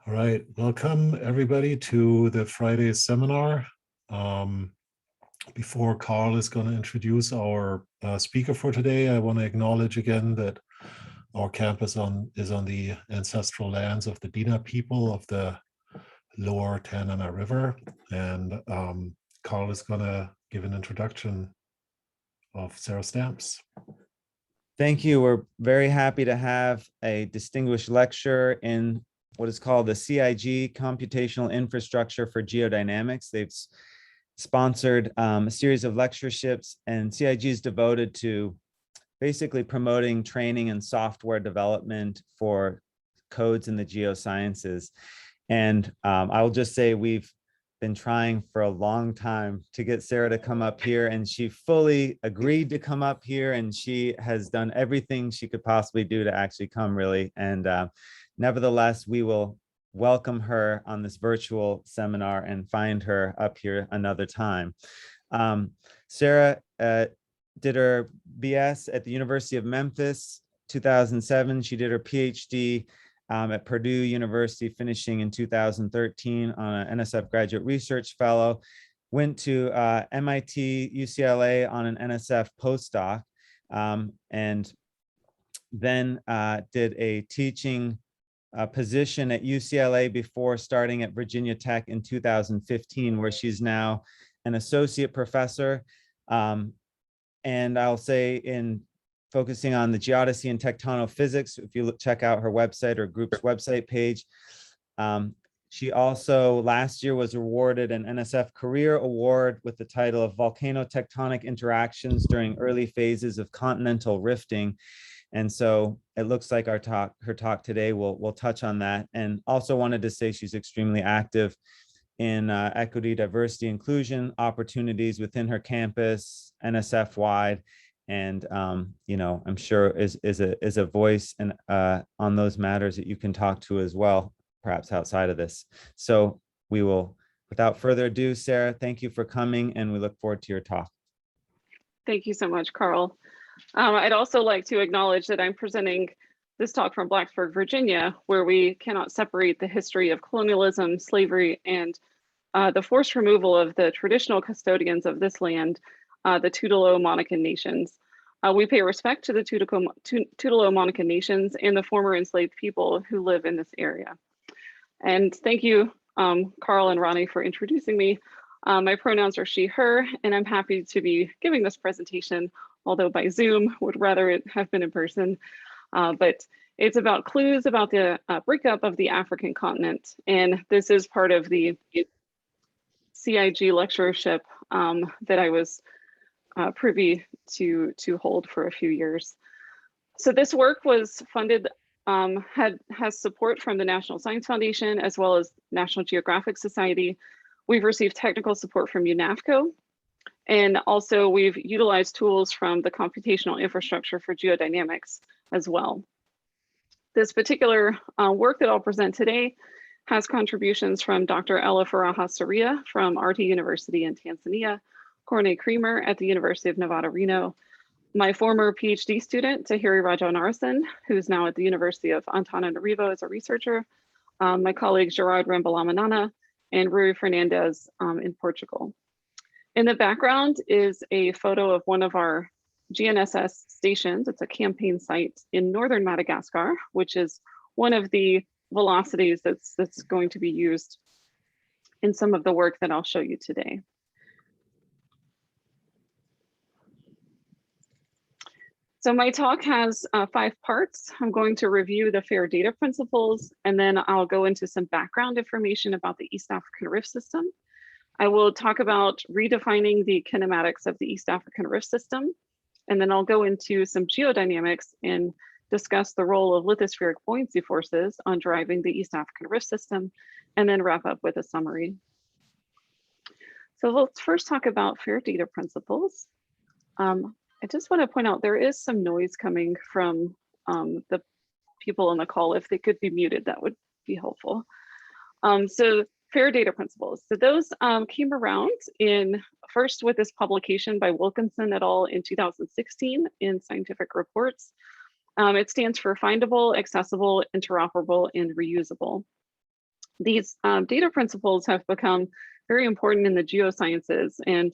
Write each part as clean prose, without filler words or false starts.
All right, welcome everybody to the Friday seminar. Before Carl is going to introduce our speaker for today, I want to acknowledge again that our campus is on the ancestral lands of the Dina people of the lower Tanana River. And Carl is going to give an introduction of Sarah Stamps. Thank you. We're very happy to have a distinguished lecturer in what is called the CIG Computational Infrastructure for Geodynamics. They've sponsored a series of lectureships, and CIG is devoted to basically promoting training and software development for codes in the geosciences. And I will just say we've been trying for a long time to get Sarah to come up here, and she fully agreed to come up here, and she has done everything she could possibly do to actually come, really. And nevertheless, we will welcome her on this virtual seminar and find her up here another time. Sarah did her BS at the University of Memphis, 2007. She did her PhD at Purdue University, finishing in 2013 on an NSF Graduate Research Fellow, went to MIT, UCLA on an NSF postdoc, and then did a teaching position at UCLA before starting at Virginia Tech in 2015, where she's now an associate professor. And I'll say in focusing on the geodesy and tectonophysics, if you check out her website or group's website page. She also last year was awarded an NSF Career Award with the title of Volcano-Tectonic Interactions During Early Phases of Continental Rifting. And so it looks like her talk today will touch on that. And also wanted to say she's extremely active in equity, diversity, inclusion opportunities within her campus, NSF wide. And you know, I'm sure is a voice and on those matters that you can talk to as well, perhaps outside of this. So we will, without further ado, Sarah, thank you for coming, and we look forward to your talk. Thank you so much, Carl. I'd also like to acknowledge that I'm presenting this talk from Blacksburg, Virginia, where we cannot separate the history of colonialism, slavery, and the forced removal of the traditional custodians of this land, the Tutelo-Monacan nations. We pay respect to the Tutelo-Monacan nations and the former enslaved people who live in this area. And thank you, Carl and Ronnie, for introducing me. My pronouns are she, her, and I'm happy to be giving this presentation, although by Zoom, would rather it have been in person. But it's about clues about the breakup of the African continent. And this is part of the CIG lectureship that I was privy to hold for a few years. So this work was funded, has support from the National Science Foundation as well as National Geographic Society. We've received technical support from UNAFCO, and also we've utilized tools from the Computational Infrastructure for Geodynamics as well. This particular work that I'll present today has contributions from Dr. Ella Faraha Saria from RT University in Tanzania, Corne Creamer at the University of Nevada, Reno, my former PhD student, Tahiri Rajaonarison, who's now at the University of Antananarivo as a researcher, my colleague Gerard Rambalamanana, and Rui Fernandez in Portugal. In the background is a photo of one of our GNSS stations. It's a campaign site in northern Madagascar, which is one of the velocities that's going to be used in some of the work that I'll show you today. So my talk has 5 parts. I'm going to review the fair data principles, and then I'll go into some background information about the East African Rift System. I will talk about redefining the kinematics of the East African Rift System, and then I'll go into some geodynamics and discuss the role of lithospheric buoyancy forces on driving the East African Rift System, and then wrap up with a summary. So let's first talk about fair data principles. I just want to point out there is some noise coming from the people on the call. If they could be muted, that would be helpful. So fair data principles. So those came around first with this publication by Wilkinson et al. In 2016 in Scientific Reports. It stands for findable, accessible, interoperable, and reusable. These data principles have become very important in the geosciences, and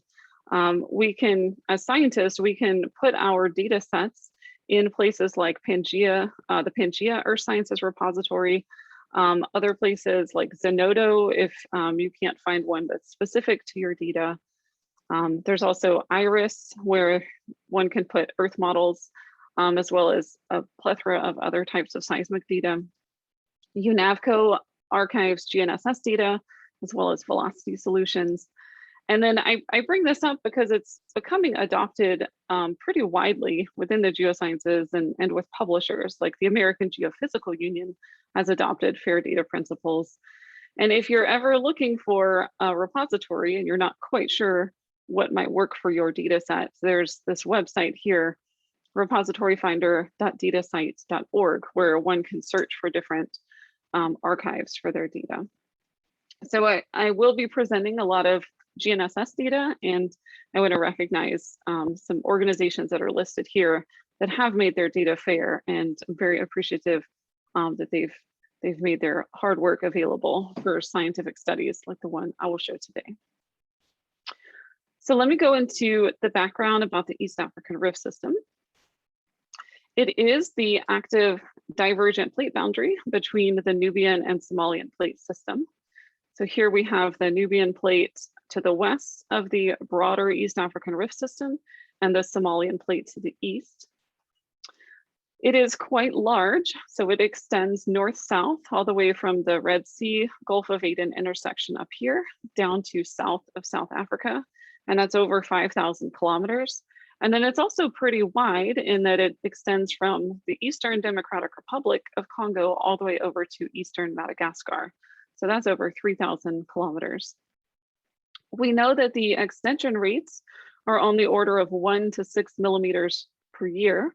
we can, as scientists, we can put our data sets in places like Pangea, the Pangea Earth Sciences Repository, other places like Zenodo if you can't find one that's specific to your data. There's also IRIS, where one can put Earth models, as well as a plethora of other types of seismic data. UNAVCO archives GNSS data, as well as velocity solutions. And then I bring this up because it's becoming adopted pretty widely within the geosciences and with publishers, like the American Geophysical Union has adopted FAIR data principles. And if you're ever looking for a repository and you're not quite sure what might work for your data set, there's this website here, repositoryfinder.datasites.org, where one can search for different archives for their data. So I will be presenting a lot of GNSS data, and I want to recognize some organizations that are listed here that have made their data fair, and I'm very appreciative that they've made their hard work available for scientific studies like the one I will show today. So let me go into the background about the East African Rift System. It is the active divergent plate boundary between the Nubian and Somalian plate system. So here we have the Nubian plate to the west of the broader East African Rift System and the Somalian plate to the east. It is quite large, so it extends north-south all the way from the Red Sea, Gulf of Aden intersection up here down to south of South Africa, and that's over 5,000 kilometers. And then it's also pretty wide in that it extends from the Eastern Democratic Republic of Congo all the way over to Eastern Madagascar. So that's over 3,000 kilometers. We know that the extension rates are on the order of 1 to 6 millimeters per year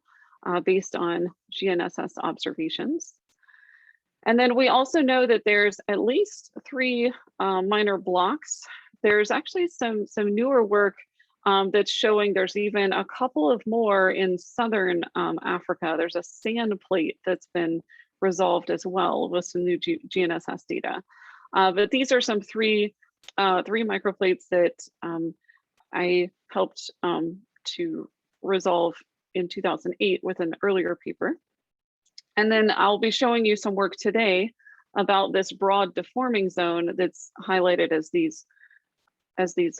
based on GNSS observations. And then we also know that there's at least 3 minor blocks. There's actually some newer work that's showing there's even a couple of more in southern Africa. There's a sand plate that's been resolved as well with some new GNSS data. But these are some three microplates that I helped to resolve in 2008 with an earlier paper. And then I'll be showing you some work today about this broad deforming zone that's highlighted as these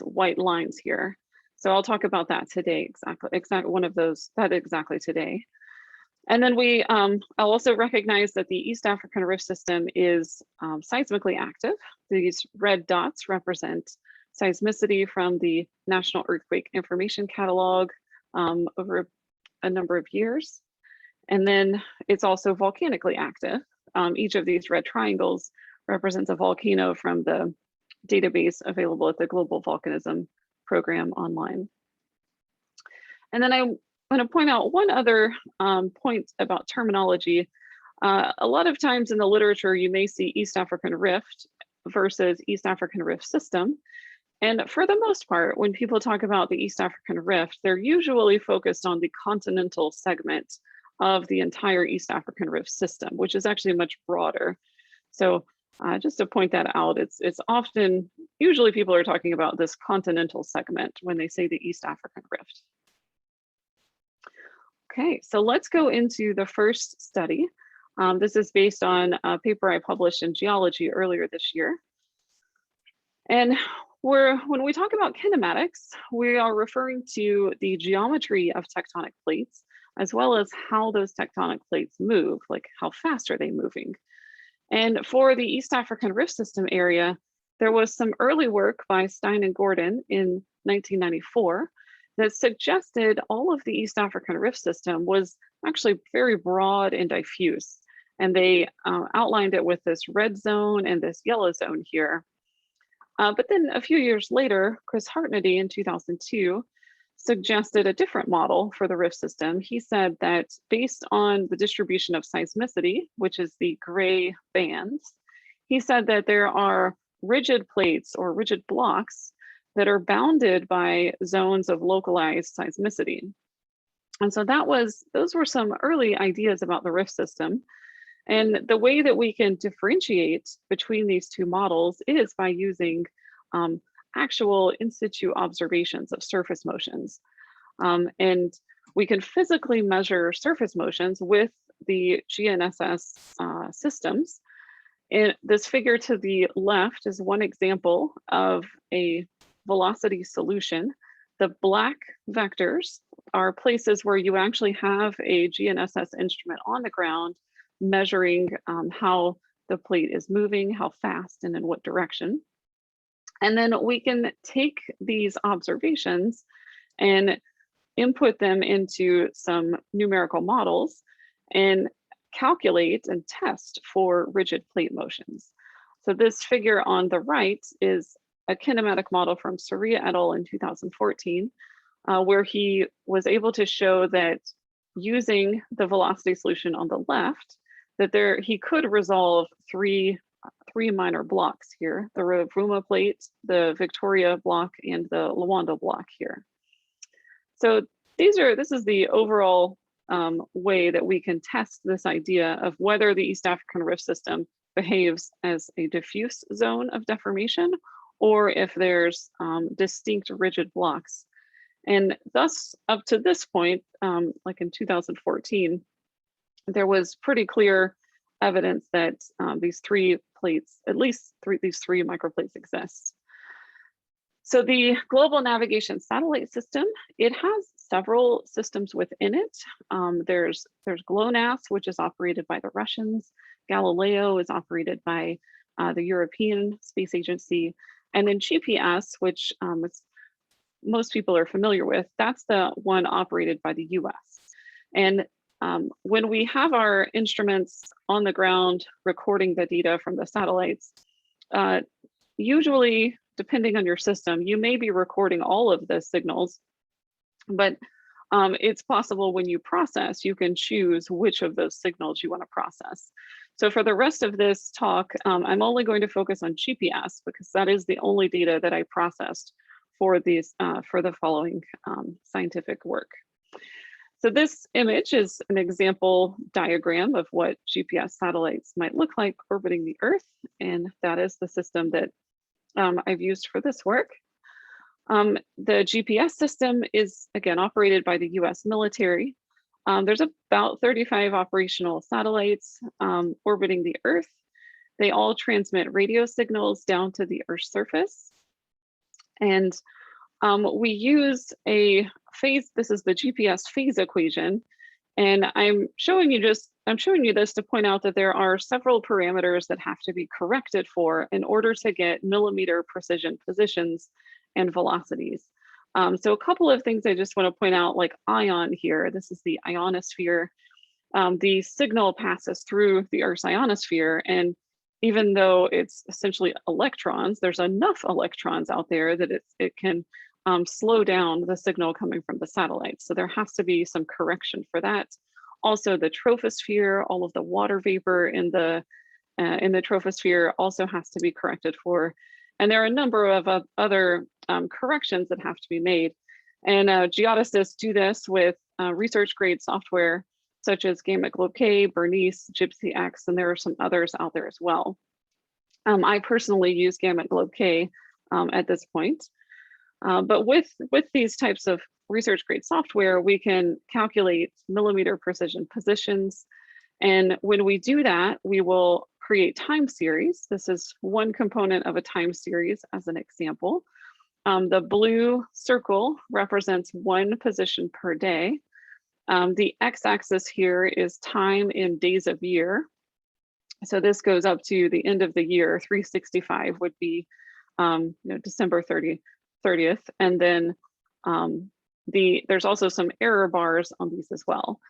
white lines here. So I'll talk about that today, exactly one of those, that exactly today. And then I'll also recognize that the East African Rift System is seismically active. These red dots represent seismicity from the National Earthquake Information Catalog over a number of years. And then it's also volcanically active. Each of these red triangles represents a volcano from the database available at the Global Volcanism Program online. And then I want to point out one other point about terminology. A lot of times in the literature, you may see East African Rift versus East African Rift System. And for the most part, when people talk about the East African Rift, they're usually focused on the continental segment of the entire East African Rift System, which is actually much broader. So just to point that out, it's often, usually people are talking about this continental segment when they say the East African Rift. Okay, so let's go into the first study. This is based on a paper I published in Geology earlier this year. And when we talk about kinematics, we are referring to the geometry of tectonic plates, as well as how those tectonic plates move, like how fast are they moving. And for the East African Rift System area, there was some early work by Stein and Gordon in 1994 that suggested all of the East African Rift System was actually very broad and diffuse. And they outlined it with this red zone and this yellow zone here. But then a few years later, Chris Hartnedy in 2002 suggested a different model for the rift system. He said that based on the distribution of seismicity, which is the gray bands, he said that there are rigid plates or rigid blocks that are bounded by zones of localized seismicity. And so those were some early ideas about the rift system. And the way that we can differentiate between these two models is by using actual in situ observations of surface motions. And we can physically measure surface motions with the GNSS systems. And this figure to the left is one example of a velocity solution. The black vectors are places where you actually have a GNSS instrument on the ground measuring how the plate is moving, how fast and in what direction. And then we can take these observations and input them into some numerical models and calculate and test for rigid plate motions. So this figure on the right is a kinematic model from Soria et al. In 2014, where he was able to show that using the velocity solution on the left, that he could resolve three minor blocks here: the Rovuma plate, the Victoria block, and the Luanda block here. So this is the overall way that we can test this idea of whether the East African rift system behaves as a diffuse zone of deformation or if there's distinct rigid blocks. And thus, up to this point, like in 2014, there was pretty clear evidence that these three plates, at least these three microplates exist. So the Global Navigation Satellite System, it has several systems within it. There's GLONASS, which is operated by the Russians. Galileo is operated by the European Space Agency. And then GPS, which most people are familiar with, that's the one operated by the US. And when we have our instruments on the ground recording the data from the satellites, usually, depending on your system, you may be recording all of the signals, but it's possible when you process, you can choose which of those signals you want to process. So for the rest of this talk, I'm only going to focus on GPS because that is the only data that I processed for these for the following scientific work. So this image is an example diagram of what GPS satellites might look like orbiting the Earth, and that is the system that I've used for this work. The GPS system is, again, operated by the US military. There's about 35 operational satellites orbiting the Earth. They all transmit radio signals down to the Earth's surface. And we use a phase, this is the GPS phase equation. And I'm showing you this to point out that there are several parameters that have to be corrected for in order to get millimeter precision positions and velocities. So a couple of things I just want to point out, like ion here, this is the ionosphere. The signal passes through the Earth's ionosphere, and even though it's essentially electrons, there's enough electrons out there that it can slow down the signal coming from the satellites. So there has to be some correction for that. Also, the troposphere, all of the water vapor in the troposphere also has to be corrected for. And there are a number of other corrections that have to be made. And geodesists do this with research grade software, such as Gamut Globe K, Bernice, Gypsy X, and there are some others out there as well. I personally use Gamut Globe K at this point. But with these types of research grade software, we can calculate millimeter precision positions. And when we do that, we will create time series. This is one component of a time series as an example. The blue circle represents one position per day. The x-axis here is time in days of year. So this goes up to the end of the year. 365 would be December 30th. And then there's also some error bars on these as well.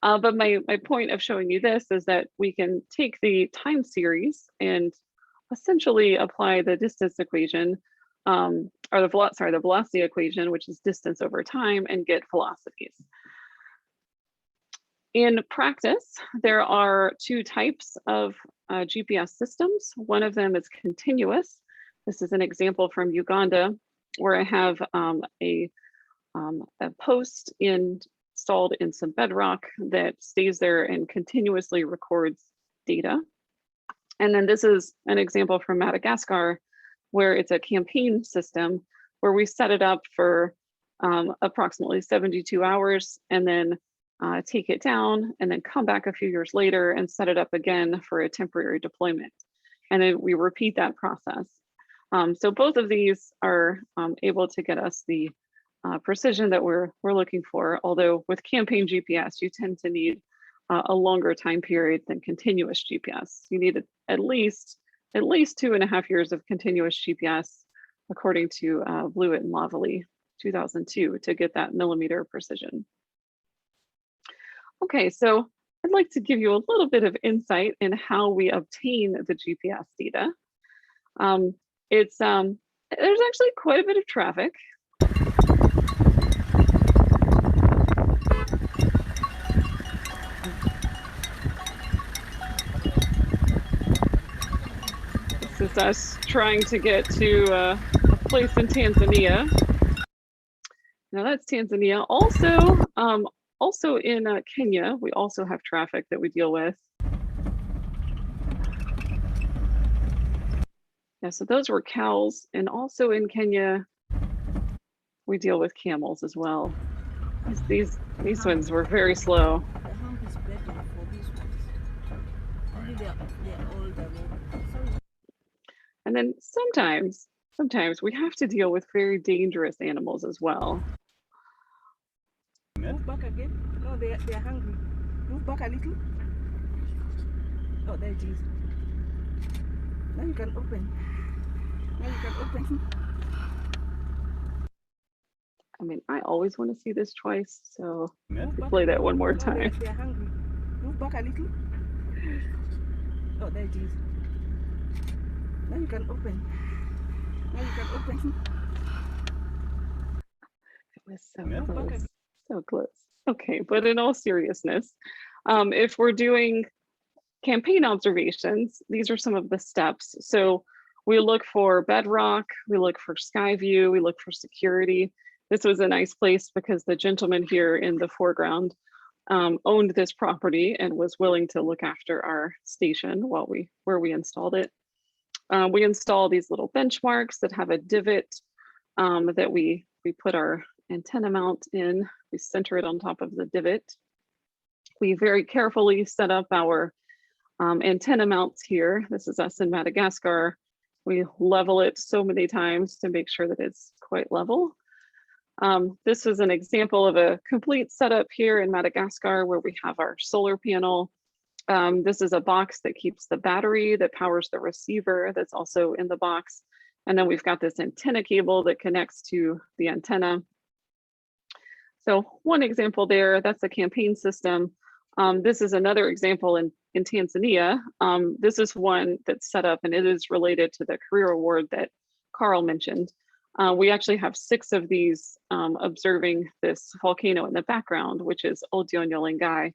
But my point of showing you this is that we can take the time series and essentially apply the distance equation, or the velocity equation, which is distance over time, and get velocities. In practice, there are two types of GPS systems. One of them is continuous. This is an example from Uganda, where I have a post installed in some bedrock that stays there and continuously records data. And then this is an example from Madagascar, where it's a campaign system where we set it up for approximately 72 hours and then take it down and then come back a few years later and set it up again for a temporary deployment. And then we repeat that process. So both of these are able to get us the precision that we're looking for. Although with campaign GPS, you tend to need a longer time period than continuous GPS. You need at least 2.5 years of continuous GPS, according to Blewett and Loveley, 2002, to get that millimeter precision. Okay, so I'd like to give you a little bit of insight in how we obtain the GPS data. There's actually quite a bit of traffic. This is us trying to get to a place in Tanzania. Now that's Tanzania. Also in Kenya, we also have traffic that we deal with. Yeah, so those were cows, and also in Kenya, we deal with camels as well. These ones were very slow. The hump is better for these ones. Maybe they're older. And then sometimes we have to deal with very dangerous animals as well. Move back again. No, they're hungry. Move back a little. Oh, there it is. Now you can open. Now you can open. I mean, I always want to see this twice, so Move back play that again. one more No, time. they're hungry. Move back a little. Oh, there it is. Now you can open. Now you can open. It was so Move back close, again. so close. Okay, but in all seriousness, if we're doing campaign observations, these are some of the steps. So we look for bedrock, we look for sky view, we look for security. This was a nice place because the gentleman here in the foreground owned this property and was willing to look after our station where we installed it. We install these little benchmarks that have a divot that we put our antenna mount in. We center it on top of the divot. We very carefully set up our antenna mounts here. This is us in Madagascar. We level it so many times to make sure that it's quite level. This is an example of a complete setup here in Madagascar where we have our solar panel. This is a box that keeps the battery that powers the receiver that's also in the box. And then we've got this antenna cable that connects to the antenna. So one example there, that's a campaign system. This is another example in Tanzania. This is one that's set up and it is related to the career award that Carl mentioned. We actually have 6 of these observing this volcano in the background, which is Odyonyolengai.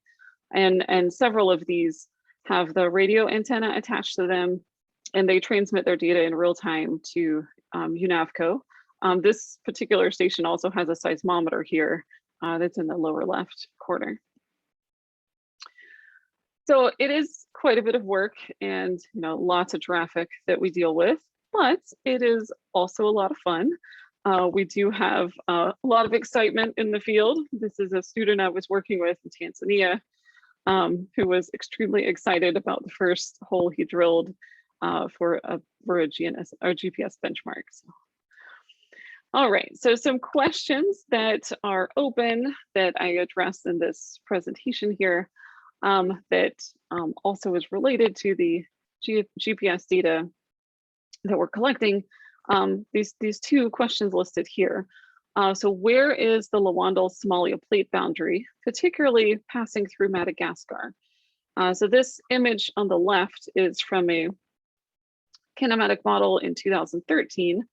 And several of these have the radio antenna attached to them, and they transmit their data in real time to UNAVCO. This particular station also has a seismometer here that's in the lower left corner. So it is quite a bit of work and lots of traffic that we deal with, but it is also a lot of fun. We do have a lot of excitement in the field. This is a student I was working with in Tanzania who was extremely excited about the first hole he drilled for a GPS benchmark. So. All right, so some questions that are open that I address in this presentation here that also is related to the GPS data that we're collecting. These 2 questions listed here. So where is the Lawandle-Somalia plate boundary, particularly passing through Madagascar? So this image on the left is from a kinematic model in 2013.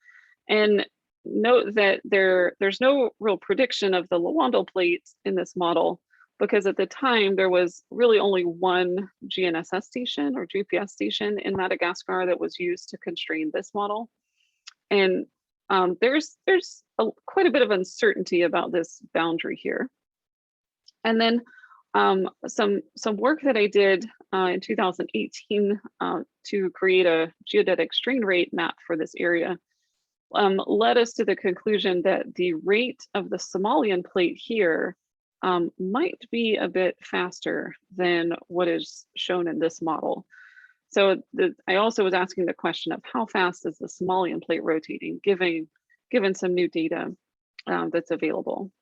And note that there's no real prediction of the Lawandle plate in this model, because at the time there was really only one GNSS station or GPS station in Madagascar that was used to constrain this model. And there's quite a bit of uncertainty about this boundary here. And then Some work that I did in 2018 to create a geodetic strain rate map for this area led us to the conclusion that the rate of the Somalian plate here might be a bit faster than what is shown in this model. So I also was asking the question of how fast is the Somalian plate rotating, given some new data that's available.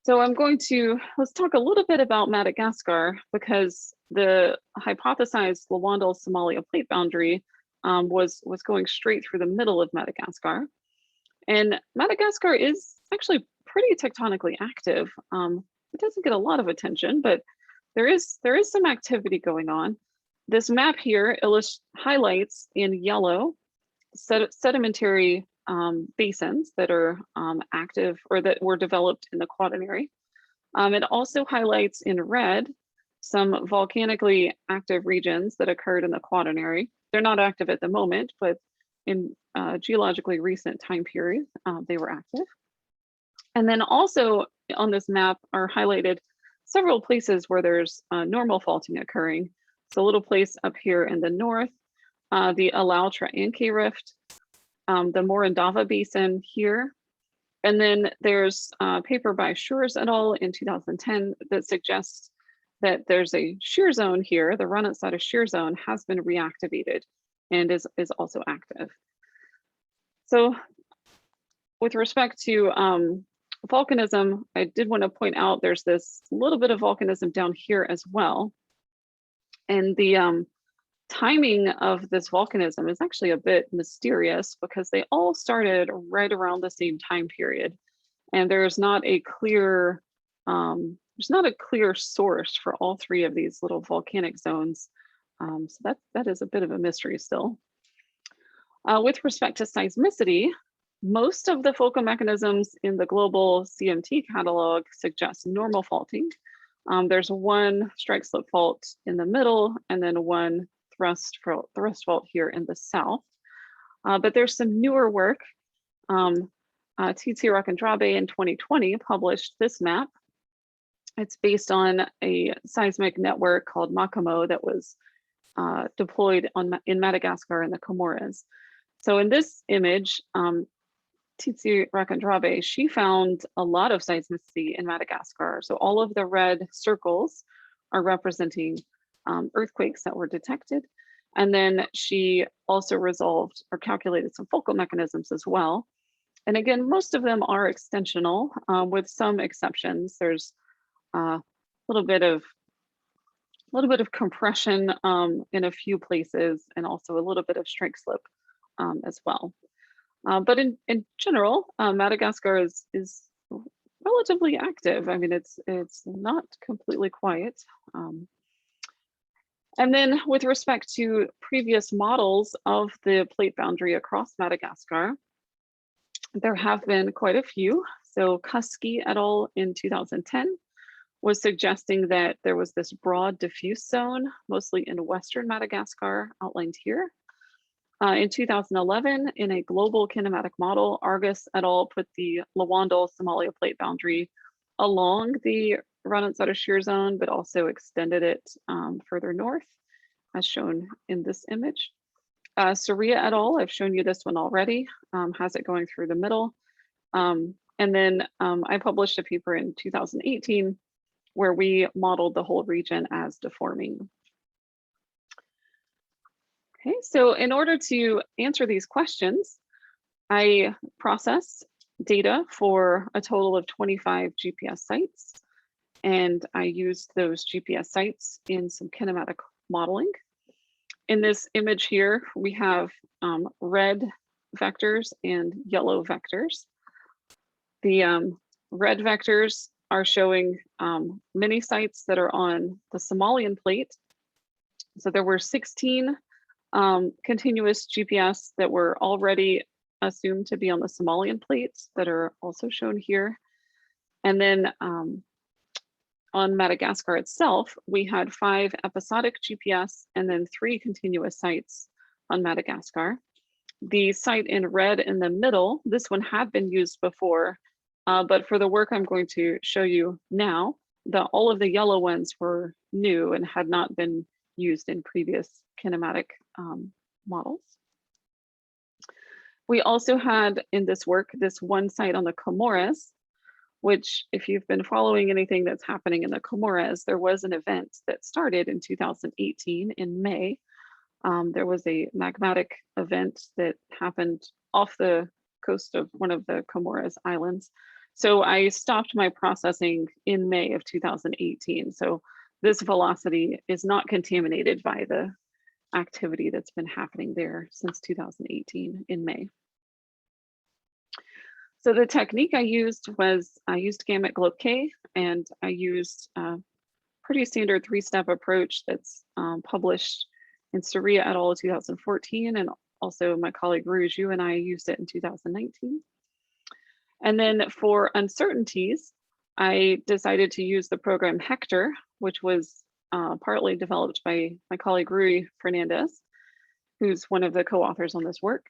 So let's talk a little bit about Madagascar, because the hypothesized Lawandle-Somalia plate boundary was going straight through the middle of Madagascar. And Madagascar is actually pretty tectonically active. It doesn't get a lot of attention, but there is some activity going on. This map here highlights in yellow sedimentary basins that are active or that were developed in the Quaternary. It also highlights in red some volcanically active regions that occurred in the Quaternary. They're not active at the moment, but in geologically recent time period, they were active. And then also on this map are highlighted several places where there's normal faulting occurring. So a little place up here in the north, the Alau-Traanke Rift, the Morondava Basin here. And then there's a paper by Shures et al. In 2010 that suggests that there's a shear zone here. The run-outside shear zone has been reactivated and is also active. So with respect to volcanism, I did want to point out there's this little bit of volcanism down here as well. And the timing of this volcanism is actually a bit mysterious because they all started right around the same time period. And there's not a clear source for all three of these little volcanic zones. So that is a bit of a mystery still. With respect to seismicity, most of the focal mechanisms in the global CMT catalog suggest normal faulting. There's one strike slip fault in the middle and then one thrust fault here in the south. But there's some newer work. Tsitsi Rakandrabe in 2020 published this map. It's based on a seismic network called Makamo that was deployed in Madagascar and the Comoros. So in this image, Tsitsi Rakandrabe, she found a lot of seismicity in Madagascar. So all of the red circles are representing earthquakes that were detected. And then she also resolved or calculated some focal mechanisms as well. And again, most of them are extensional with some exceptions. There's a little bit of compression in a few places and also a little bit of strike slip as well. But in general, Madagascar is relatively active. I mean, it's not completely quiet. And then with respect to previous models of the plate boundary across Madagascar, there have been quite a few. So Kusky et al. In 2010 was suggesting that there was this broad diffuse zone, mostly in Western Madagascar, outlined here. In 2011, in a global kinematic model, Argus et al. Put the Lawandle-Somalia plate boundary along the run-outside shear zone, but also extended it further north, as shown in this image. Soria et al., I've shown you this one already, has it going through the middle. And then I published a paper in 2018 where we modeled the whole region as deforming. Okay, so in order to answer these questions, I processed data for a total of 25 GPS sites, and I used those GPS sites in some kinematic modeling. In this image here, we have red vectors and yellow vectors. The red vectors are showing many sites that are on the Somalian plate. So there were 16 continuous GPS that were already assumed to be on the Somalian plates that are also shown here. And then on Madagascar itself, we had 5 episodic GPS and then 3 continuous sites on Madagascar. The site in red in the middle, this one had been used before, but for the work I'm going to show you now, all of the yellow ones were new and had not been used in previous kinematic models. We also had in this work, this one site on the Comores, which if you've been following anything that's happening in the Comores, there was an event that started in 2018 in May. There was a magmatic event that happened off the coast of one of the Comores Islands. So I stopped my processing in May of 2018. So this velocity is not contaminated by the activity that's been happening there since 2018 in May. So the technique I used was, I used gamut globe K, and I used a pretty standard 3-step approach that's published in Soria et al. 2014, and also my colleague Rouge, you and I used it in 2019. And then for uncertainties, I decided to use the program Hector, which was partly developed by my colleague Rui Fernandez, who's one of the co-authors on this work.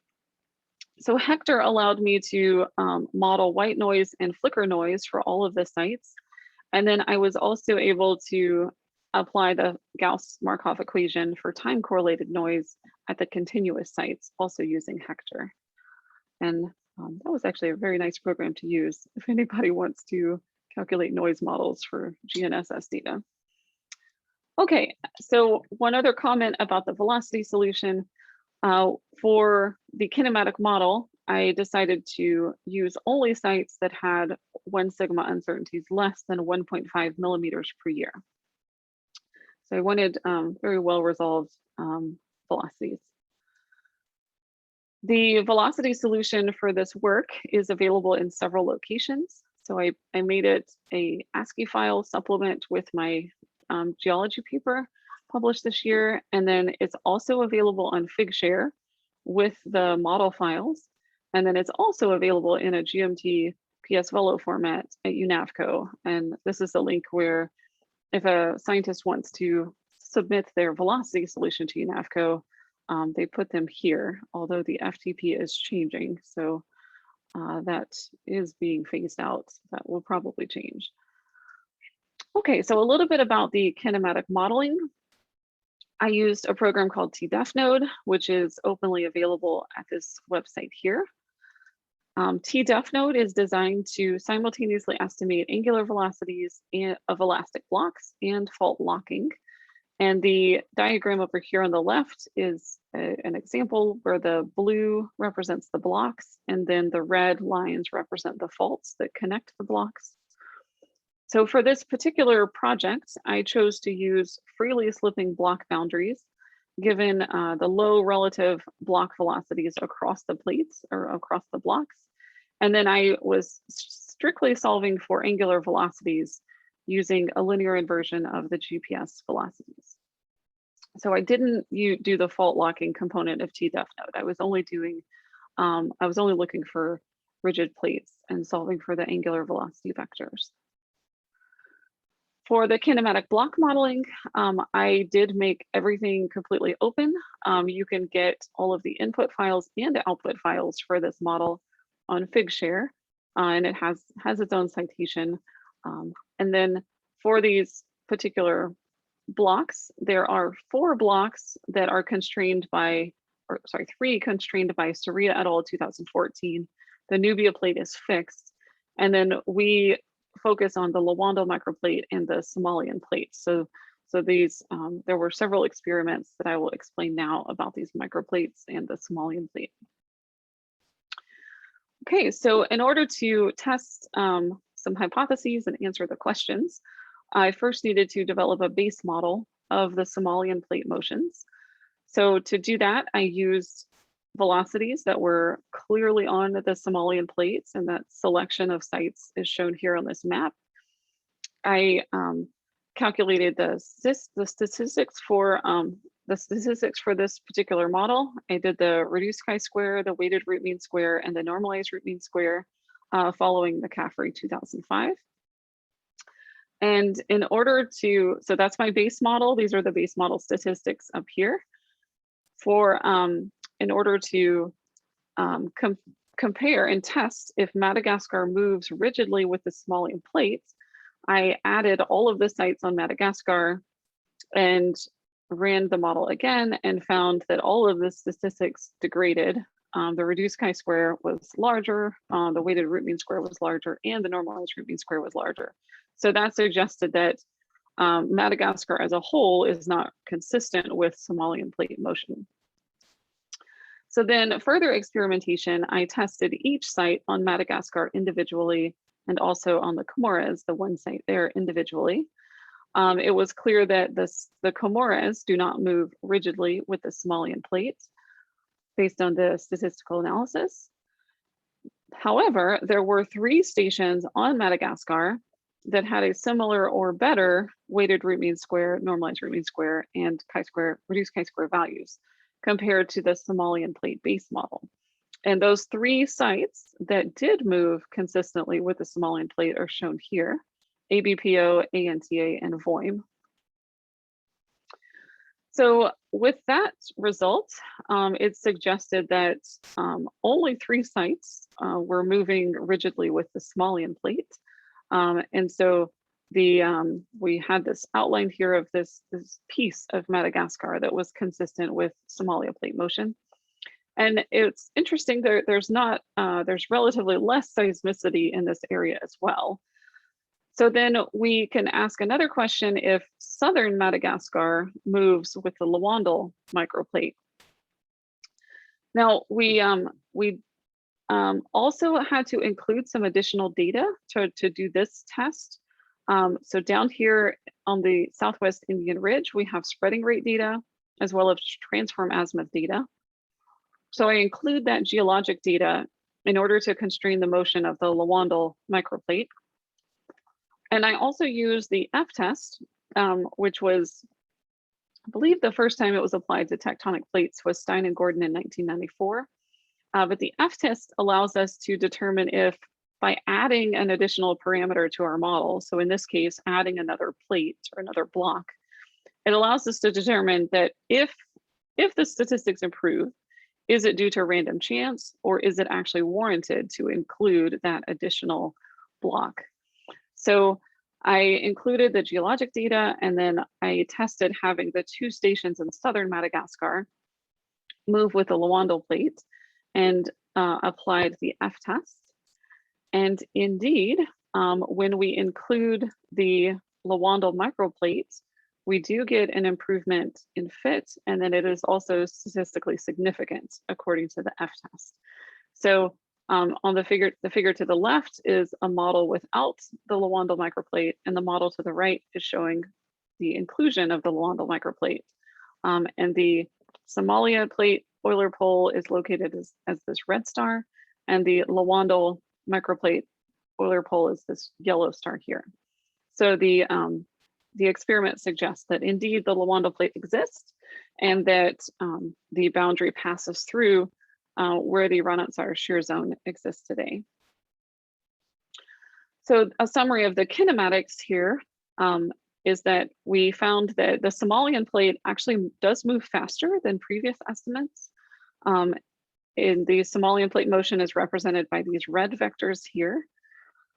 So Hector allowed me to model white noise and flicker noise for all of the sites. And then I was also able to apply the Gauss-Markov equation for time correlated noise at the continuous sites, also using Hector. And that was actually a very nice program to use if anybody wants to calculate noise models for GNSS data. Okay, so one other comment about the velocity solution. For the kinematic model, I decided to use only sites that had 1 sigma uncertainties less than 1.5 millimeters per year. So I wanted very well resolved velocities. The velocity solution for this work is available in several locations. So I made it a ASCII file supplement with my geology paper published this year. And then it's also available on Figshare with the model files. And then it's also available in a GMT PS Velo format at UNAVCO. And this is a link where if a scientist wants to submit their velocity solution to UNAVCO, they put them here, although the FTP is changing. So that is being phased out. That will probably change. Okay, so a little bit about the kinematic modeling. I used a program called TDefNode, which is openly available at this website here. TDefNode is designed to simultaneously estimate angular velocities of elastic blocks and fault locking. And the diagram over here on the left is an example where the blue represents the blocks, and then the red lines represent the faults that connect the blocks. So for this particular project, I chose to use freely slipping block boundaries, given the low relative block velocities across the plates or across the blocks. And then I was strictly solving for angular velocities using a linear inversion of the GPS velocities. So I didn't do the fault locking component of TDefNode. I was only looking for rigid plates and solving for the angular velocity vectors. For the kinematic block modeling, I did make everything completely open. You can get all of the input files and output files for this model on Figshare, and it has its own citation. And then for these particular blocks, there are 4 blocks that are constrained by, or sorry, 3 constrained by Soria et al. 2014. The Nubia plate is fixed. And then we focus on the Lawando microplate and the Somalian plate. So these, there were several experiments that I will explain now about these microplates and the Somalian plate. Okay, so in order to test some hypotheses and answer the questions, I first needed to develop a base model of the Somalian plate motions. So to do that, I used velocities that were clearly on the Somalian plates, and that selection of sites is shown here on this map. I calculated the statistics for this particular model. I did the reduced chi-square, the weighted root mean square, and the normalized root mean square following the CAFRE 2005. And in order to, so that's my base model. These are the base model statistics up here. For in order to compare and test if Madagascar moves rigidly with the Somalian plates, I added all of the sites on Madagascar and ran the model again and found that all of the statistics degraded. The reduced chi-square was larger, the weighted root mean square was larger, and the normalized root mean square was larger. So that suggested that Madagascar as a whole is not consistent with Somalian plate motion. So then further experimentation, I tested each site on Madagascar individually and also on the Comores, the one site there individually. It was clear that the Comores do not move rigidly with the Somalian plate based on the statistical analysis. However, there were 3 stations on Madagascar that had a similar or better weighted root mean square, normalized root mean square, and chi-square, reduced chi-square values compared to the Somalian plate base model. And those 3 sites that did move consistently with the Somalian plate are shown here: ABPO, ANTA, and VOIM. So with that result, it suggested that only 3 sites were moving rigidly with the Somalian plate. And so we had this outline here of this piece of Madagascar that was consistent with Somalia plate motion. And it's interesting, there's relatively less seismicity in this area as well. So then we can ask another question: if southern Madagascar moves with the Lawandle microplate. Now we also had to include some additional data to do this test. So down here on the Southwest Indian Ridge, we have spreading rate data as well as transform azimuth data. So I include that geologic data in order to constrain the motion of the Lawandle microplate. And I also use the F-test, which was, I believe the first time it was applied to tectonic plates was Stein and Gordon in 1994. But the F-test allows us to determine if, by adding an additional parameter to our model, so in this case, adding another plate or another block, it allows us to determine that if the statistics improve, is it due to random chance, or is it actually warranted to include that additional block? So I included the geologic data, and then I tested having the 2 stations in southern Madagascar move with the Lawandle plate and applied the F-test. And indeed, when we include the Lawandle microplate, we do get an improvement in fit, and then it is also statistically significant according to the F-test. So on the figure to the left is a model without the Lawandle microplate, and the model to the right is showing the inclusion of the Lawandle microplate. And the Somalia plate Euler pole is located as this red star, and the Lawandle microplate Euler pole is this yellow star here. So the experiment suggests that indeed the Lawandle plate exists, and that the boundary passes through where the Ranat-Sar shear zone exists today. So a summary of the kinematics here is that we found that the Somalian plate actually does move faster than previous estimates. In the Somalian plate motion is represented by these red vectors here.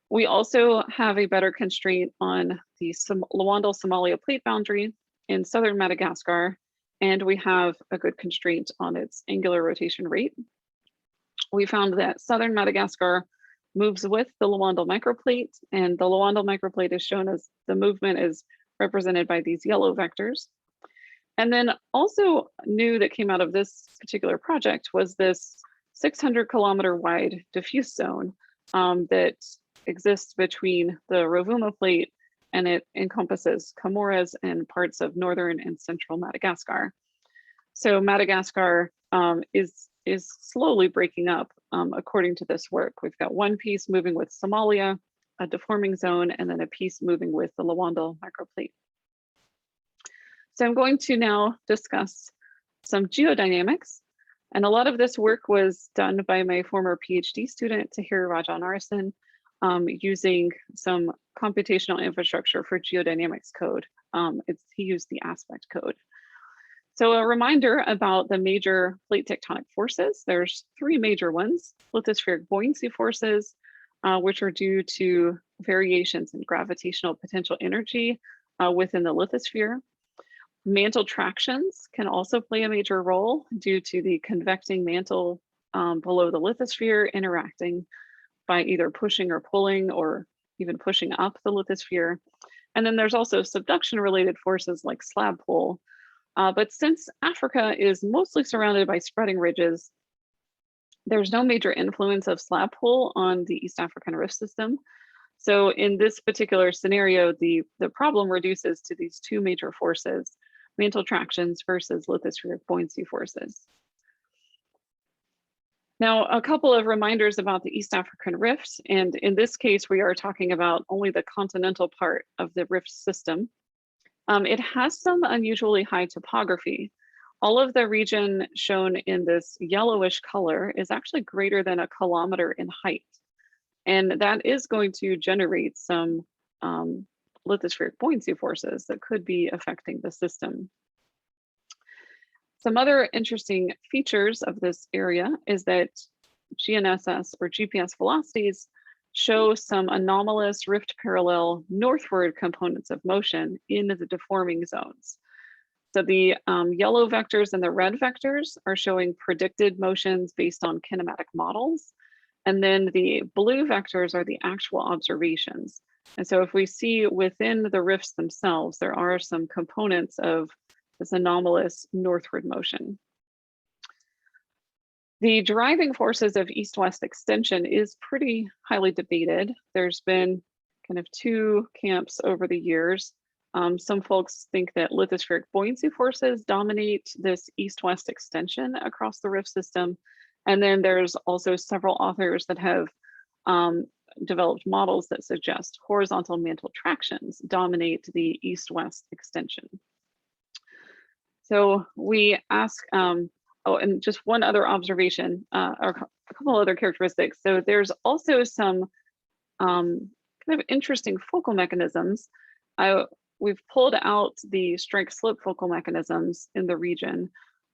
We also have a better constraint on the Lawandle Somalia plate boundary in southern Madagascar, and we have a good constraint on its angular rotation rate. We found that southern Madagascar moves with the Lawandle microplate, and the Lawandle microplate is shown as the movement is represented by these yellow vectors. And then also new that came out of this particular project was this 600-kilometer wide diffuse zone that exists between the Rovuma plate, and it encompasses Comores and parts of northern and central Madagascar. So Madagascar is slowly breaking up according to this work. We've got one piece moving with Somalia, a deforming zone, and then a piece moving with the Lawandle microplate. So I'm going to now discuss some geodynamics. And a lot of this work was done by my former PhD student, Tahir Rajan Arison, using some computational infrastructure for geodynamics code. He used the aspect code. So a reminder about the major plate tectonic forces. There's 3 major ones: lithospheric buoyancy forces, which are due to variations in gravitational potential energy within the lithosphere. Mantle tractions can also play a major role due to the convecting mantle below the lithosphere interacting by either pushing or pulling or even pushing up the lithosphere. And then there's also subduction related forces like slab pull. But since Africa is mostly surrounded by spreading ridges, there's no major influence of slab pull on the East African rift system. So in this particular scenario, the problem reduces to these two major forces, mantle tractions versus lithospheric buoyancy forces. Now, a couple of reminders about the East African rift, and in this case, we are talking about only the continental part of the rift system. It has some unusually high topography. All of the region shown in this yellowish color is actually greater than 1 kilometer in height. And that is going to generate some lithospheric buoyancy forces that could be affecting the system. Some other interesting features of this area is that GNSS or GPS velocities show some anomalous rift parallel northward components of motion in the deforming zones. So the yellow vectors and the red vectors are showing predicted motions based on kinematic models. And then the blue vectors are the actual observations. And so if we see within the rifts themselves, there are some components of this anomalous northward motion. The driving forces of east-west extension is pretty highly debated. There's been kind of two camps over the years. Some folks think that lithospheric buoyancy forces dominate this east-west extension across the rift system. And then there's also several authors that have developed models that suggest horizontal mantle tractions dominate the east-west extension. So we ask, oh, and just one other observation, or a couple other characteristics. So there's also some kind of interesting focal mechanisms. We've pulled out the strike slip focal mechanisms in the region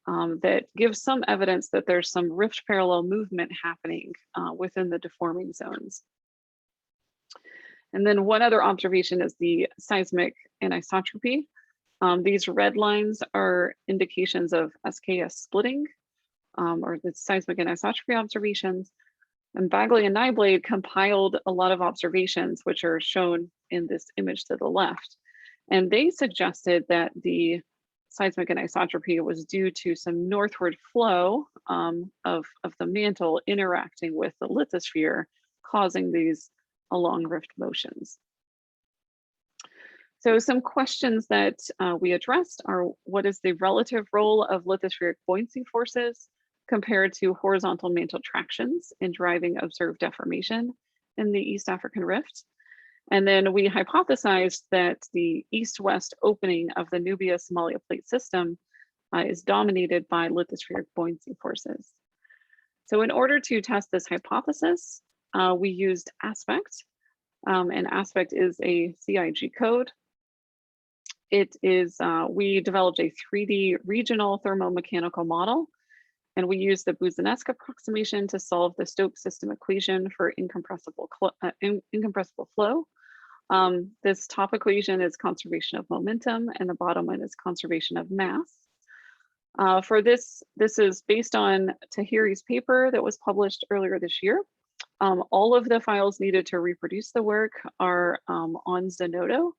that give some evidence that there's some rift parallel movement happening within the deforming zones. And then one other observation is the seismic anisotropy. These red lines are indications of SKS splitting or the seismic anisotropy observations. And Bagley and Nyblade compiled a lot of observations, which are shown in this image to the left. And they suggested that the seismic anisotropy was due to some northward flow of the mantle interacting with the lithosphere, causing these along rift motions. So some questions that we addressed are, what is the relative role of lithospheric buoyancy forces compared to horizontal mantle tractions in driving observed deformation in the East African rift? And then we hypothesized that the east-west opening of the Nubia-Somalia plate system is dominated by lithospheric buoyancy forces. So in order to test this hypothesis, we used ASPECT, and ASPECT is a CIG code. It is, we developed a 3D regional thermomechanical model, and we used the Boussinesq approximation to solve the Stokes system equation for incompressible flow. This top equation is conservation of momentum, and the bottom one is conservation of mass. For this is based on Tahiri's paper that was published earlier this year. All of the files needed to reproduce the work are on Zenodo.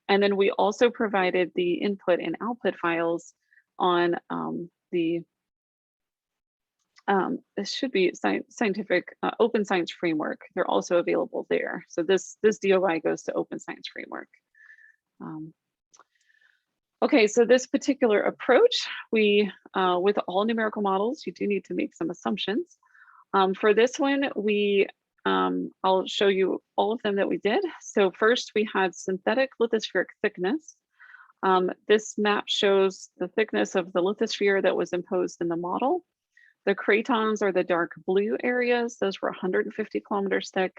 And then we also provided the input and output files on this should be scientific open science framework. They're also available there. So this DOI goes to open science framework. Okay, so this particular approach, we with all numerical models, you do need to make some assumptions. For this one, I'll show you all of them that we did. So first we had synthetic lithospheric thickness. This map shows the thickness of the lithosphere that was imposed in the model. The cratons are the dark blue areas. Those were 150 kilometers thick.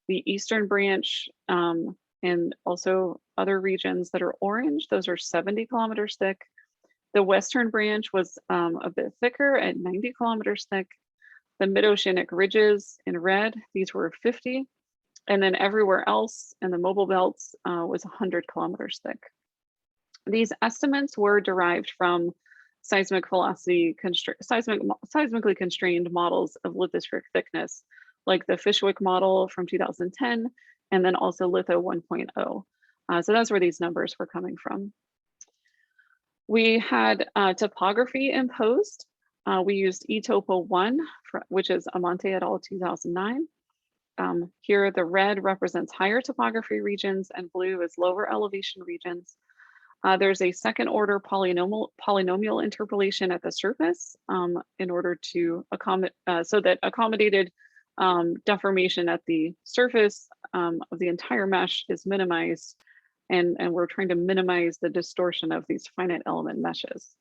The eastern branch and also other regions that are orange, those are 70 kilometers thick. The western branch was a bit thicker at 90 kilometers thick. The mid-oceanic ridges in red, these were 50. And then everywhere else in the mobile belts was 100 kilometers thick. These estimates were derived from seismic velocity seismically constrained models of lithospheric thickness, like the Fishwick model from 2010, and then also Litho 1.0. So that's where these numbers were coming from. We had topography imposed. We used eTopo 1, which is Amante et al. 2009. Here, the red represents higher topography regions and blue is lower elevation regions. There's a second order polynomial interpolation at the surface in order to accommodate, so that accommodated deformation at the surface of the entire mesh is minimized. And we're trying to minimize the distortion of these finite element meshes.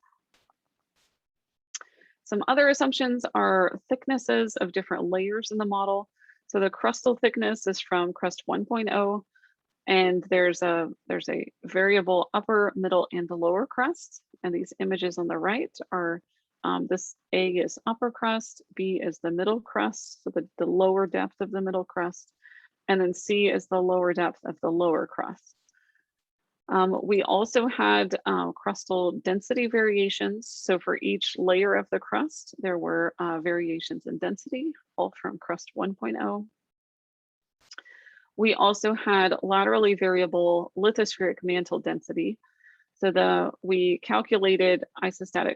Some other assumptions are thicknesses of different layers in the model. So the crustal thickness is from crust 1.0, and there's a variable upper, middle, and the lower crust. And these images on the right are this A is upper crust, B is the middle crust, so the lower depth of the middle crust, and then C is the lower depth of the lower crust. We also had crustal density variations. So for each layer of the crust, there were variations in density, all from crust 1.0. We also had laterally variable lithospheric mantle density. So we calculated isostatic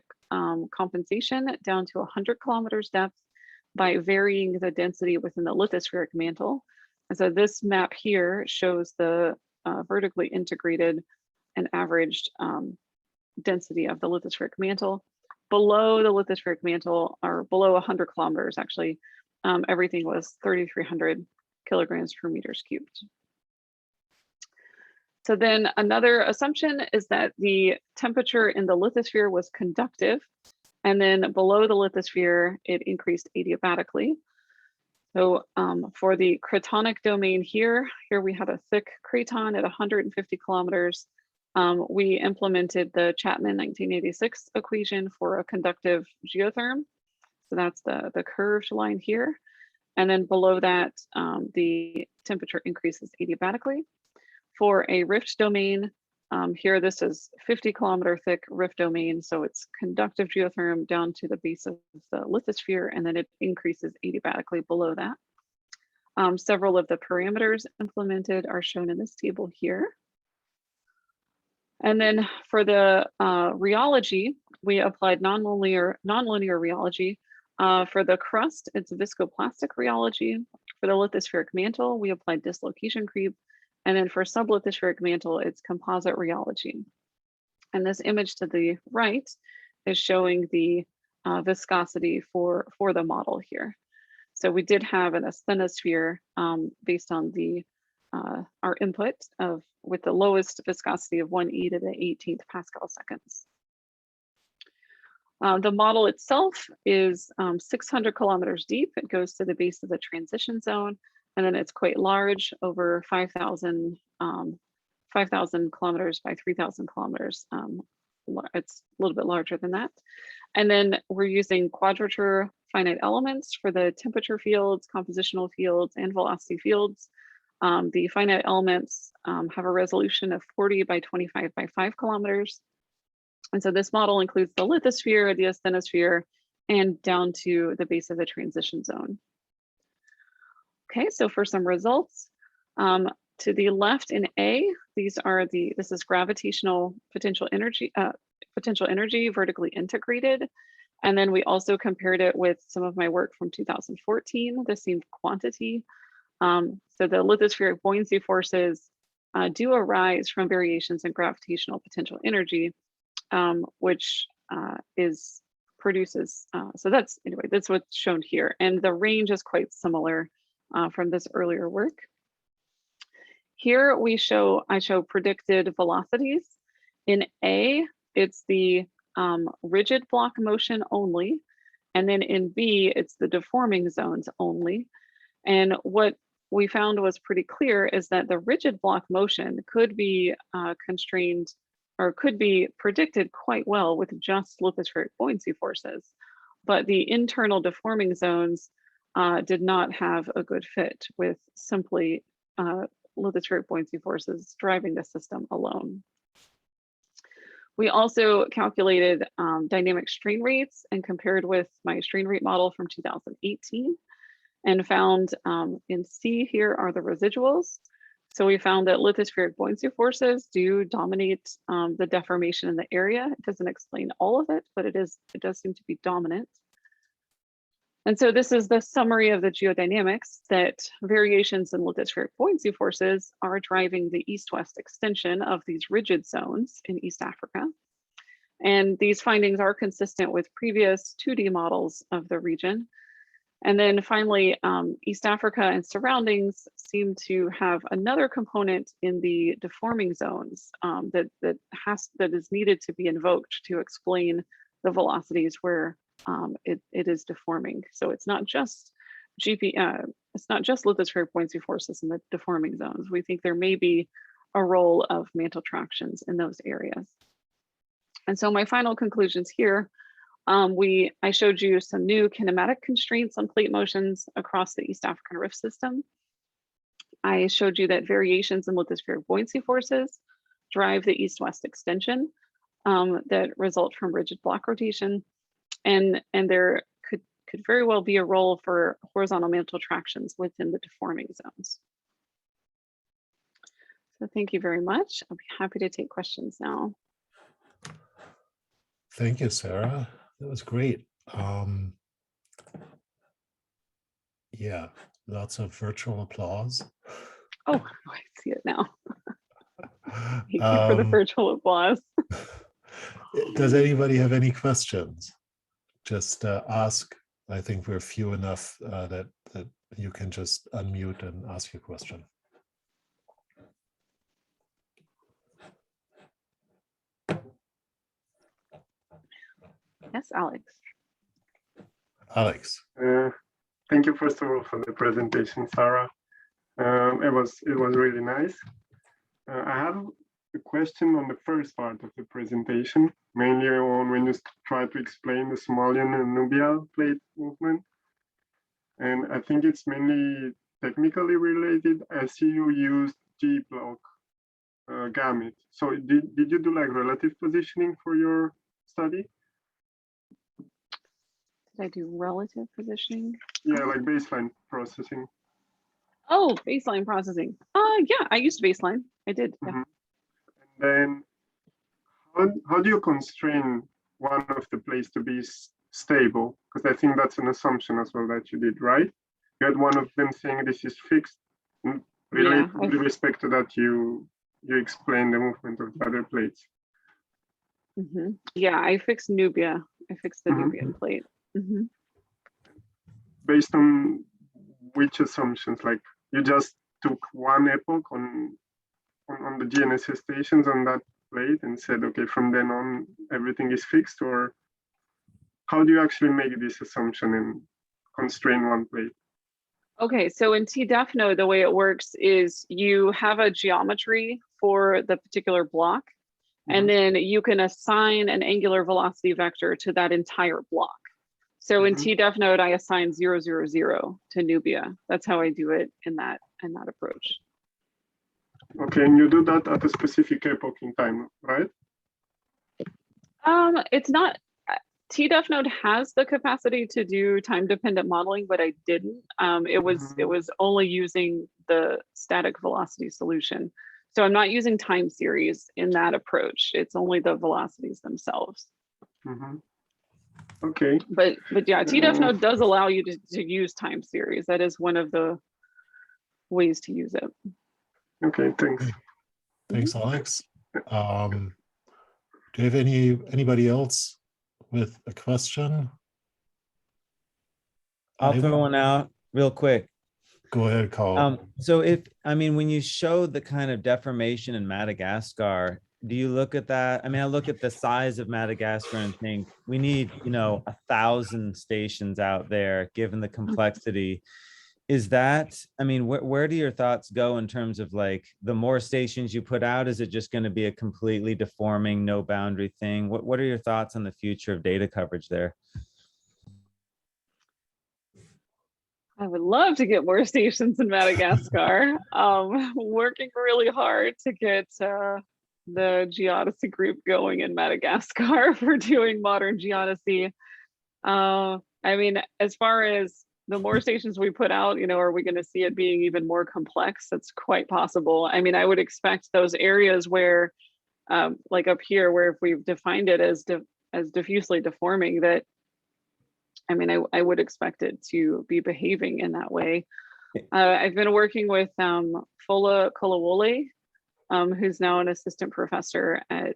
compensation down to 100 kilometers depth by varying the density within the lithospheric mantle. And so this map here shows the vertically integrated and averaged density of the lithospheric mantle. Below the lithospheric mantle, or below 100 kilometers actually, everything was 3,300 kilograms per meters cubed. So then another assumption is that the temperature in the lithosphere was conductive, and then below the lithosphere, it increased adiabatically. So for the cratonic domain here we had a thick craton at 150 kilometers. We implemented the Chapman 1986 equation for a conductive geotherm. So that's the curved line here. And then below that, the temperature increases adiabatically. For a rift domain, here this is 50 kilometer thick rift domain. So it's conductive geotherm down to the base of the lithosphere, and then it increases adiabatically below that. Several of the parameters implemented are shown in this table here. And then for the rheology, we applied nonlinear rheology. For the crust, it's viscoplastic rheology. For the lithospheric mantle, we applied dislocation creep. And then for sublithospheric mantle, it's composite rheology. And this image to the right is showing the viscosity for the model here. So we did have an asthenosphere based on our input with the lowest viscosity of 1e to the 18th Pascal seconds. The model itself is 600 kilometers deep. It goes to the base of the transition zone, and then it's quite large, over 5,000 kilometers by 3,000 kilometers. It's a little bit larger than that. And then we're using quadrature finite elements for the temperature fields, compositional fields, and velocity fields. The finite elements have a resolution of 40 by 25 by 5 kilometers. And so this model includes the lithosphere, the asthenosphere, and down to the base of the transition zone. Okay, so for some results, to the left in A, this is gravitational potential energy vertically integrated. And then we also compared it with some of my work from 2014, the same quantity. So the lithospheric buoyancy forces do arise from variations in gravitational potential energy, which produces, so that's what's shown here. And the range is quite similar from this earlier work. Here I show predicted velocities. In A, it's the rigid block motion only. And then in B, it's the deforming zones only. And what we found was pretty clear is that the rigid block motion could be constrained or could be predicted quite well with just lithospheric buoyancy forces. But the internal deforming zones did not have a good fit with simply lithospheric buoyancy forces driving the system alone. We also calculated dynamic strain rates and compared with my strain rate model from 2018 and found in C here are the residuals. So we found that lithospheric buoyancy forces do dominate the deformation in the area. It doesn't explain all of it, but it does seem to be dominant. And so this is the summary of the geodynamics, that variations in lithospheric buoyancy forces are driving the east-west extension of these rigid zones in East Africa. And these findings are consistent with previous 2D models of the region. And then finally, East Africa and surroundings seem to have another component in the deforming zones that is needed to be invoked to explain the velocities where it is deforming. So it's not just lithospheric buoyancy forces in the deforming zones. We think there may be a role of mantle tractions in those areas. And so my final conclusions here, I showed you some new kinematic constraints on plate motions across the East African rift system. I showed you that variations in lithospheric buoyancy forces drive the east-west extension that result from rigid block rotation. And there could very well be a role for horizontal mantle tractions within the deforming zones. So thank you very much. I'll be happy to take questions now. Thank you, Sarah. That was great. Yeah, lots of virtual applause. Oh, I see it now. Thank you for the virtual applause. Does anybody have any questions? Just ask. I think we're few enough that you can just unmute and ask your question. Yes, Alex. Alex. Thank you, first of all, for the presentation, Sarah. It was really nice. I have a question on the first part of the presentation, mainly on when you try to explain the Somalian and Nubia plate movement. And I think it's mainly technically related. I see you used G-block gamut. So did you do like relative positioning for your study? Did I do relative positioning? Yeah, like baseline processing. Oh, baseline processing. Yeah, I used baseline. I did. Yeah. Mm-hmm. And then how do you constrain one of the plates to be stable? Because I think that's an assumption as well that you did, right? You had one of them saying this is fixed. And with respect to that, you explain the movement of the other plates. Mm-hmm. Yeah, I fixed Nubia. I fixed the Nubian plate. Mm-hmm. Based on which assumptions? Like you just took one epoch on the GNSS stations on that plate and said, okay, from then on everything is fixed, or how do you actually make this assumption and constrain one plate? Okay, so in TDEFNO, the way it works is you have a geometry for the particular block, and then you can assign an angular velocity vector to that entire block. So in TDEFNode, I assign 0, 0, 0 to Nubia. That's how I do it in that approach. Okay, and you do that at a specific epoch in time, right? It's not. TDEFNode has the capacity to do time-dependent modeling, but I didn't. It was only using the static velocity solution. So I'm not using time series in that approach. It's only the velocities themselves. Okay. But yeah, TDEFNode does allow you to use time series. That is one of the ways to use it. Okay, thanks. Thanks, Alex. Do you have anybody else with a question? I'll throw one out real quick. Go ahead, Carl. So when you show the kind of deformation in Madagascar, do you look at that? I mean, I look at the size of Madagascar and think we need, 1,000 stations out there, given the complexity. Is that, where do your thoughts go in terms of like the more stations you put out? Is it just going to be a completely deforming, no boundary thing? What are your thoughts on the future of data coverage there? I would love to get more stations in Madagascar. Working really hard to get the geodesy group going in Madagascar for doing modern geodesy. I mean, as far as the more stations we put out, you know, are we going to see it being even more complex? That's quite possible. I mean, I would expect those areas where, like up here, where if we've defined it as diffusely deforming, that I mean, I would expect it to be behaving in that way. I've been working with Fola Kolawole, who's now an assistant professor at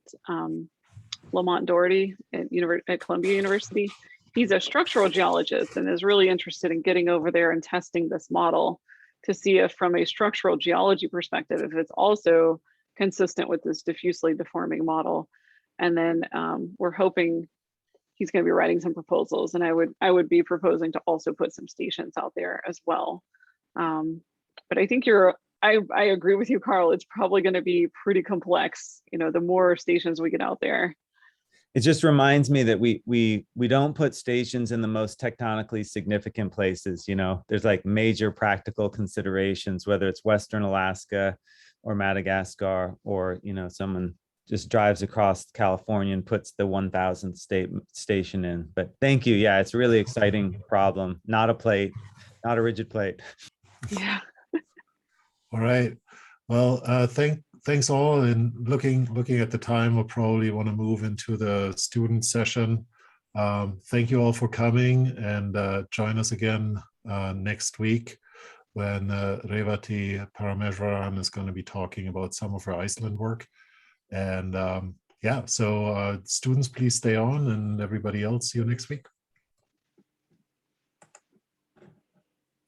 Lamont Doherty at Columbia University. He's a structural geologist and is really interested in getting over there and testing this model to see if, from a structural geology perspective, if it's also consistent with this diffusely deforming model. And then we're hoping he's going to be writing some proposals, and I would be proposing to also put some stations out there as well. But I think I agree with you, Carl. It's probably going to be pretty complex. You know, the more stations we get out there. It just reminds me that we don't put stations in the most tectonically significant places. You know, there's like major practical considerations, whether it's Western Alaska or Madagascar, or, you know, someone just drives across California and puts the 1000th station in. But thank you. Yeah, it's a really exciting problem. Not a plate, not a rigid plate. Yeah. All right. Well, thanks all. And looking at the time, we'll probably want to move into the student session. Thank you all for coming, and join us again next week when Revati Parameswaran is going to be talking about some of her Iceland work. And yeah, so students, please stay on, and everybody else, see you next week.